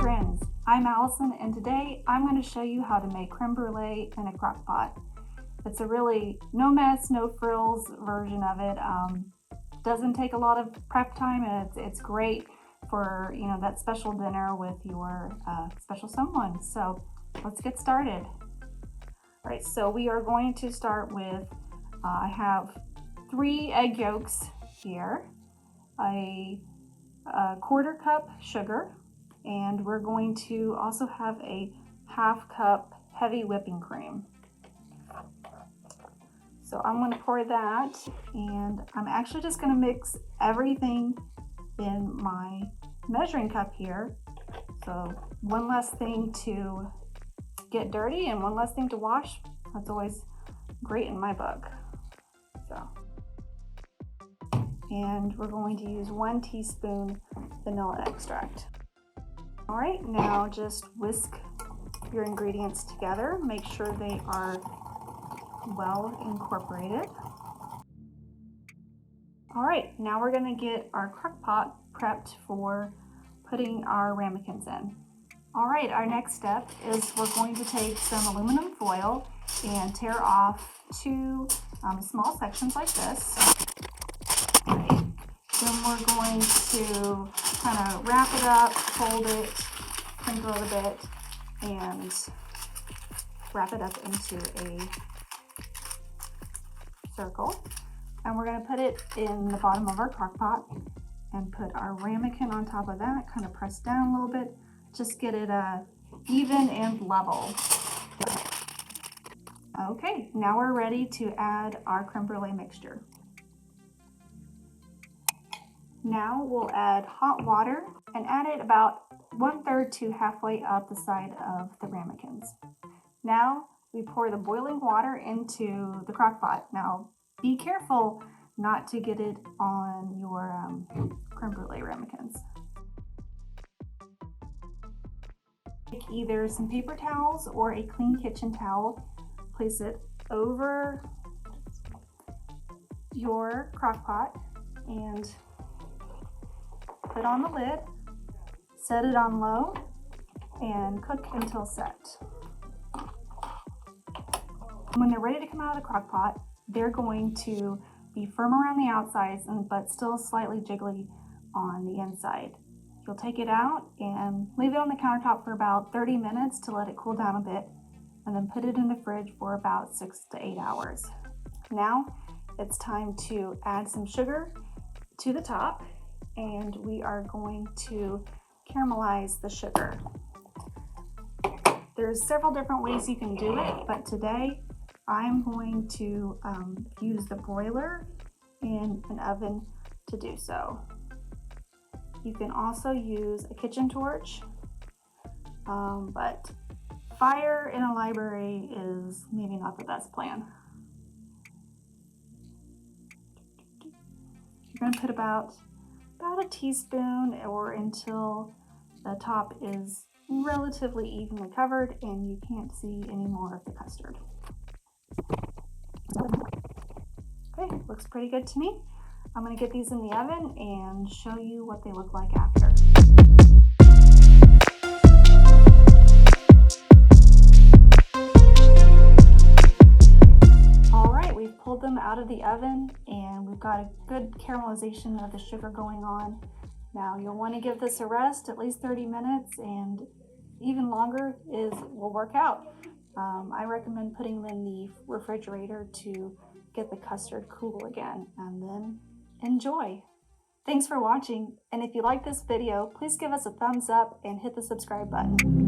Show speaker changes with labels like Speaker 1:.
Speaker 1: trends. I'm Allison, and today I'm going to show you how to make creme brulee in a crock pot. It's a really no mess, no frills version of it. Doesn't take a lot of prep time, and it's great for that special dinner with your special someone. So let's get started. All right, so we are going to start with I have 3 egg yolks here, a 1/4 cup sugar, and we're going to also have a 1/2 cup heavy whipping cream. So I'm going to pour that, and I'm actually just going to mix everything in my measuring cup here. So one less thing to get dirty and one less thing to wash. That's always great in my book. And we're going to use 1 teaspoon vanilla extract. All right, now just whisk your ingredients together. Make sure they are well incorporated. All right, now we're going to get our crock pot prepped for putting our ramekins in. All right, our next step is we're going to take some aluminum foil and tear off 2 small sections like this. Then we're going to kind of wrap it up, fold it, crinkle it a bit, and wrap it up into a circle. And we're going to put it in the bottom of our crock pot and put our ramekin on top of that, kind of press down a little bit, just get it even and level. Okay, now we're ready to add our creme brulee mixture. Now we'll add hot water and add it about 1/3 to halfway up the side of the ramekins. Now we pour the boiling water into the crock pot. Now be careful not to get it on your creme brulee ramekins. Take either some paper towels or a clean kitchen towel, place it over your crock pot and put on the lid, set it on low, and cook until set. When they're ready to come out of the crock pot, they're going to be firm around the outsides but still slightly jiggly on the inside. You'll take it out and leave it on the countertop for about 30 minutes to let it cool down a bit, and then put it in the fridge for about 6 to 8 hours. Now it's time to add some sugar to the top, and we are going to caramelize the sugar. There's several different ways you can do it, but today I'm going to use the broiler in an oven to do so. You can also use a kitchen torch, but fire in a library is maybe not the best plan. You're going to put about a teaspoon or until the top is relatively evenly covered and you can't see any more of the custard. Okay, looks pretty good to me. I'm going to get these in the oven and show you what they look like after. All right, we've pulled them out of the oven and we've got a good caramelization of the sugar going on. Now you'll want to give this a rest at least 30 minutes, and even longer will work out. I recommend putting them in the refrigerator to get the custard cool again, and then enjoy. Thanks for watching, and if you like this video, please give us a thumbs up and hit the subscribe button.